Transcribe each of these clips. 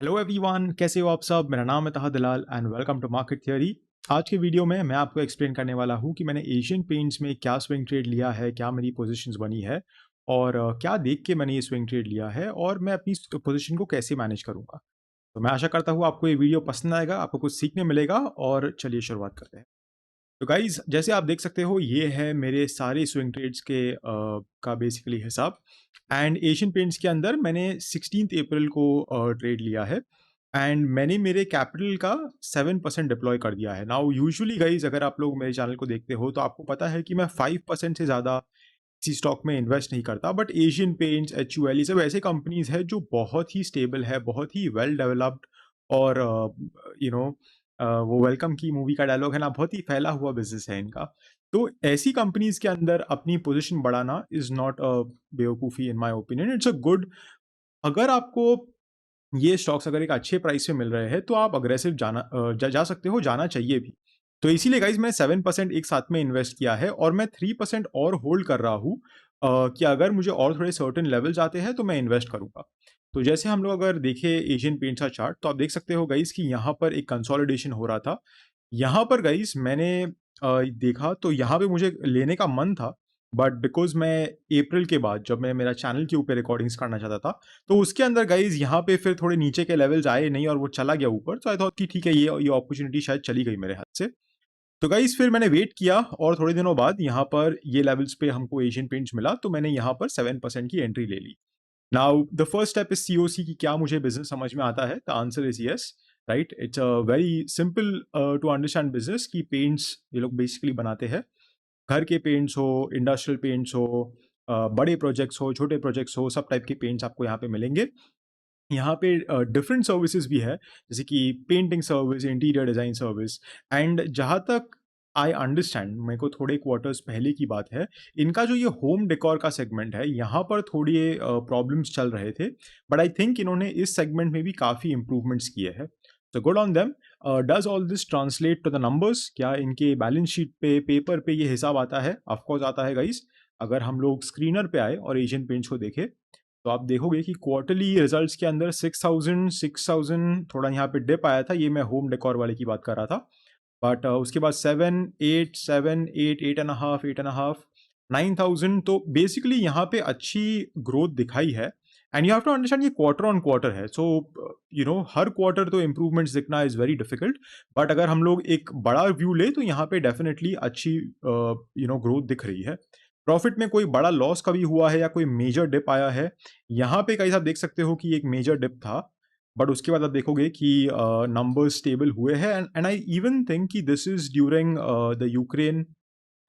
Hello everyone, कैसे हो आप सब। मेरा नाम है Taha Dalal and welcome to market theory. आज के वीडियो में मैं आपको एक्सप्लेन करने वाला हूँ कि मैंने एशियन पेंट्स में क्या स्विंग ट्रेड लिया है, क्या मेरी पोजीशंस बनी है और क्या देख के मैंने ये स्विंग ट्रेड लिया है और मैं अपनी पोजीशन को कैसे मैनेज करूँगा। तो मैं आशा करता हूँ आपको ये वीडियो पसंद आएगा, आपको कुछ सीखने मिलेगा। और चलिए शुरुआत करते हैं। तो गाइज, जैसे आप देख सकते हो, ये है मेरे सारे स्विंग ट्रेड्स के का बेसिकली हिसाब। एंड एशियन पेंट्स के अंदर मैंने 16 अप्रैल को ट्रेड लिया है एंड मैंने मेरे कैपिटल का 7% डिप्लॉय कर दिया है। नाउ यूजुअली गाइज, अगर आप लोग मेरे चैनल को देखते हो तो आपको पता है कि मैं 5% से ज़्यादा किसी स्टॉक में इन्वेस्ट नहीं करता। बट एशियन पेंट्स, HUL, ये सब ऐसे कंपनीज है जो बहुत ही स्टेबल है, बहुत ही वेल डेवलप्ड और यू नो वो वेलकम की मूवी का डायलॉग है ना, बहुत ही फैला हुआ बिजनेस है इनका। तो ऐसी कंपनीज के अंदर अपनी पोजीशन बढ़ाना इज नॉट अ बेवकूफ़ी in my opinion, it's a good. अगर आपको ये स्टॉक्स अगर एक अच्छे प्राइस पे मिल रहे हैं तो आप अग्रेसिव जा सकते हो, जाना चाहिए भी। तो इसीलिए गाइज मैंने 7% एक साथ में इन्वेस्ट किया है और मैं 3% और होल्ड कर रहा हूँ कि अगर मुझे और थोड़े सर्टेन लेवल्स आते हैं तो मैं इन्वेस्ट करूंगा। तो जैसे हम लोग अगर देखें एशियन पेंट्स का चार्ट, तो आप देख सकते हो गाइज कि यहाँ पर एक कंसोलिडेशन हो रहा था। यहाँ पर गाइज मैंने देखा तो यहाँ पे मुझे लेने का मन था, बट बिकॉज मैं अप्रैल के बाद जब मैं मेरा चैनल के ऊपर रिकॉर्डिंग्स करना चाहता था तो उसके अंदर गाइज यहाँ पे फिर थोड़े नीचे के लेवल्स आए नहीं और वो चला गया ऊपर। तो आई थॉट कि ठीक है, ये अपॉर्चुनिटी शायद चली गई मेरे हाथ से। तो गाइज फिर मैंने वेट किया और थोड़े दिनों बाद यहाँ पर ये लेवल्स पे हमको एशियन पेंट्स मिला, तो मैंने यहाँ पर 7% की एंट्री ले ली। Now the first step is COC की क्या मुझे बिजनेस समझ में आता है। The answer is yes, right. It's a very simple to understand business की पेंट्स ये लोग बेसिकली बनाते हैं। घर के पेंट्स हो, इंडस्ट्रियल पेंट्स हो, बड़े प्रोजेक्ट्स हो, छोटे प्रोजेक्ट्स हो, सब टाइप के पेंट्स आपको यहाँ पे मिलेंगे। यहाँ पे डिफरेंट सर्विसेज भी है, जैसे कि painting service, interior design service. And जहाँ तक आई अंडरस्टैंड, मेरे को थोड़े क्वार्टर्स पहले की बात है, इनका जो ये होम डेकोर का सेगमेंट है यहाँ पर थोड़ी प्रॉब्लम्स चल रहे थे। बट आई थिंक इन्होंने इस सेगमेंट में भी काफ़ी इंप्रूवमेंट्स किए हैं। तो good on them. Does all this translate to the numbers? क्या इनके बैलेंस शीट पे, पेपर पे ये हिसाब आता है? ऑफकोर्स आता है गाइस। अगर हम लोग स्क्रीनर पे आए और एशियन पेंट्स को देखें तो आप देखोगे कि क्वार्टरली रिजल्ट्स के अंदर 6,000 थोड़ा यहाँ पे डिप आया था। ये मैं होम डेकोर वाले की बात कर रहा था। बट उसके बाद 7, 8, 7, 8, 8.5, 8.5, 9,000। तो बेसिकली यहाँ पे अच्छी ग्रोथ दिखाई है। And you have to understand ये क्वार्टर ऑन क्वार्टर है। सो हर क्वार्टर तो इम्प्रूवमेंट्स दिखना इज़ वेरी डिफिकल्ट। बट अगर हम लोग एक बड़ा व्यू ले तो यहाँ पे डेफिनेटली अच्छी ग्रोथ दिख रही है। प्रॉफिट में कोई बड़ा लॉस कभी हुआ है या कोई मेजर डिप आया है? यहाँ पे कई आप देख सकते हो कि एक मेजर डिप था, बट उसके बाद आप देखोगे कि नंबर्स स्टेबल हुए हैं। एंड आई इवन थिंक कि this is during the Ukraine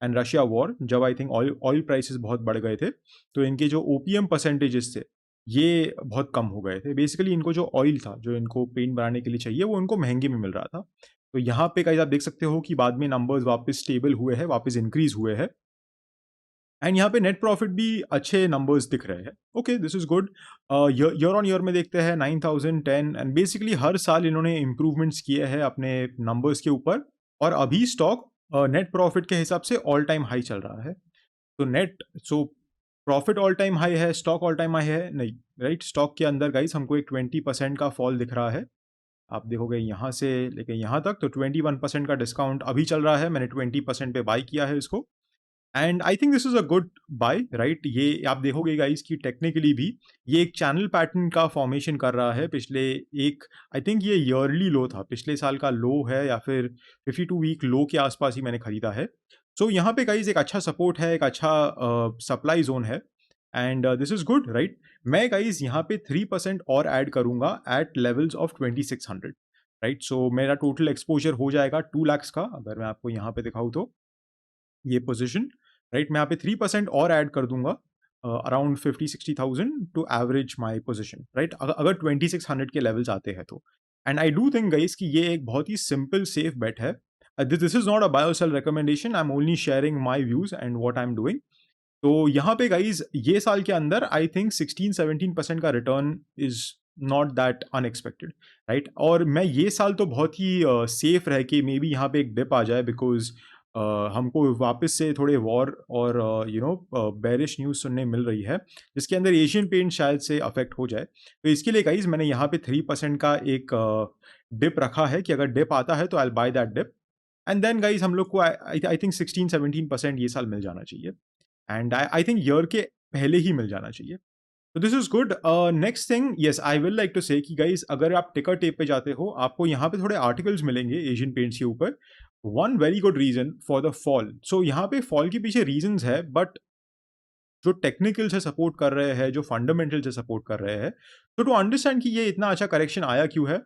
and Russia war, जब I think oil oil prices बहुत बढ़ गए थे। तो इनके जो OPM परसेंटेजेस थे ये बहुत कम हो गए थे। बेसिकली इनको जो ऑयल था जो इनको पेंट बनाने के लिए चाहिए वो इनको महंगे में मिल रहा था। तो यहाँ पे कई आप देख सकते हो कि बाद में नंबर्स वापस स्टेबल हुए हैं, वापस इंक्रीज हुए हैं। एंड यहाँ पे नेट प्रॉफिट भी अच्छे नंबर्स दिख रहे हैं। Okay, this is good. Year on year में देखते हैं 9,000, 10, एंड बेसिकली हर साल इन्होंने इम्प्रूवमेंट्स किए हैं अपने नंबर्स के ऊपर। और अभी स्टॉक नेट प्रॉफिट के हिसाब से ऑल टाइम हाई चल रहा है। तो net so profit all time high है, स्टॉक ऑल टाइम हाई है नहीं, राइट। स्टॉक के अंदर गाइस हमको एक 20% का फॉल दिख रहा है। आप देखोगे यहाँ से लेके यहाँ तक तो 21% का डिस्काउंट अभी चल रहा है। मैंने 20% पे बाई किया है इसको। And I think this is a good buy, right. ये आप देखोगे गाइस कि टेक्निकली भी ये एक चैनल पैटर्न का फॉर्मेशन कर रहा है। पिछले एक, आई थिंक ये ईयरली लो था, पिछले साल का लो है या फिर 52 वीक लो के आसपास ही मैंने खरीदा है। सो यहाँ पे गाइस एक अच्छा सपोर्ट है, एक अच्छा सप्लाई जोन है। And this is good, right. मैं गाइस यहाँ पे 3% और ऐड करूंगा एट लेवल्स ऑफ 2600, राइट। सो मेरा टोटल एक्सपोजर हो जाएगा 2 lakhs का। अगर मैं आपको यहाँ पे दिखाऊँ तो ये पोजीशन, राइट, मैं यहाँ पे 3% और ऐड कर दूंगा, around 50-60,000 to average my position, right. अगर 2600 के लेवल्स आते हैं तो। And I do think guys कि ये एक बहुत ही सिंपल सेफ बेट है। This is not a buy और sell recommendation, I am only sharing my views and what I am doing. तो यहाँ पे गाइज ये साल के अंदर आई थिंक 16-17% का return is not that unexpected, right. और मैं ये साल तो बहुत ही सेफ रह के मे बी यहाँ पे एक डिप आ जाए, बिकॉज हमको वापस से थोड़े वॉर और बेरिश न्यूज़ सुनने मिल रही है, जिसके अंदर एशियन पेंट शायद से अफेक्ट हो जाए। तो इसके लिए गाइज़ मैंने यहाँ पे 3% का एक डिप रखा है कि अगर डिप आता है तो I will buy that dip and then guys हम लोग को आई थिंक 16-17% ये साल मिल जाना चाहिए एंड आई थिंक ईयर के पहले ही मिल जाना चाहिए। तो this is good. Next thing yes I will like to say कि गाइज़ अगर आप टिकर टेप पे जाते हो, आपको यहाँ पे थोड़े आर्टिकल्स मिलेंगे एशियन पेंट्स के ऊपर। One very good reason for the fall. So यहाँ पे फॉल के पीछे रीज़न्स है, बट जो टेक्निकल से सपोर्ट कर रहे हैं, जो फंडामेंटल से सपोर्ट कर रहे हैं, तो टू अंडरस्टैंड कि ये इतना अच्छा करेक्शन आया क्यों है,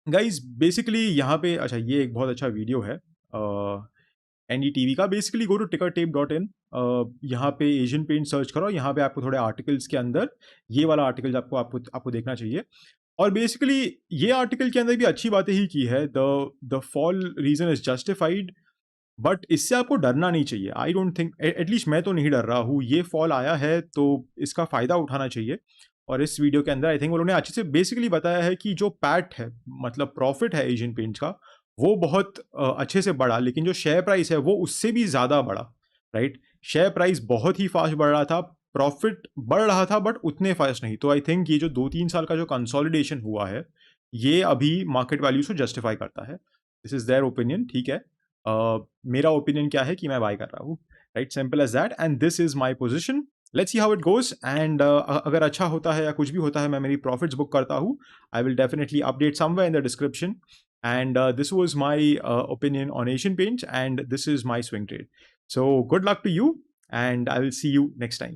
गाइज़ बेसिकली यहाँ पे अच्छा ये एक बहुत अच्छा वीडियो है एनडीटीवी का। बेसिकली गो टू tickertape.in, यहाँ पे एशियन पेंट सर्च करो, यहाँ पे आपको थोड़े आर्टिकल्स के अंदर ये वाला आर्टिकल आपको आपको आपको देखना चाहिए। और बेसिकली ये आर्टिकल के अंदर भी अच्छी बातें ही की है। The fall reason is justified, but इससे आपको डरना नहीं चाहिए। आई डोंट थिंक, एटलीस्ट मैं तो नहीं डर रहा हूँ। ये फॉल आया है तो इसका फ़ायदा उठाना चाहिए। और इस वीडियो के अंदर आई थिंक उन्होंने अच्छे से बेसिकली बताया है कि जो पैट है, मतलब प्रॉफिट है एशियन पेंट्स का, वो बहुत अच्छे से बढ़ा, लेकिन जो शेयर प्राइस है वो उससे भी ज़्यादा बढ़ा, राइट? शेयर प्राइस बहुत ही फास्ट बढ़ रहा था, प्रॉफिट बढ़ रहा था बट उतने फास्ट नहीं। तो आई थिंक ये जो 2-3 साल का जो कंसोलिडेशन हुआ है, ये अभी मार्केट वैल्यूज को जस्टिफाई करता है। दिस इज देयर ओपिनियन, ठीक है। मेरा ओपिनियन क्या है कि मैं बाय कर रहा हूँ, right? Simple as that and this is my position. Let's see how it goes and अगर अच्छा होता है या कुछ भी होता है, मैं मेरी प्रॉफिट्स बुक करता हूँ। I will definitely update somewhere in the description. And this was my opinion on Asian Paints, and this is my swing trade. So good luck to you, and I will see you next time.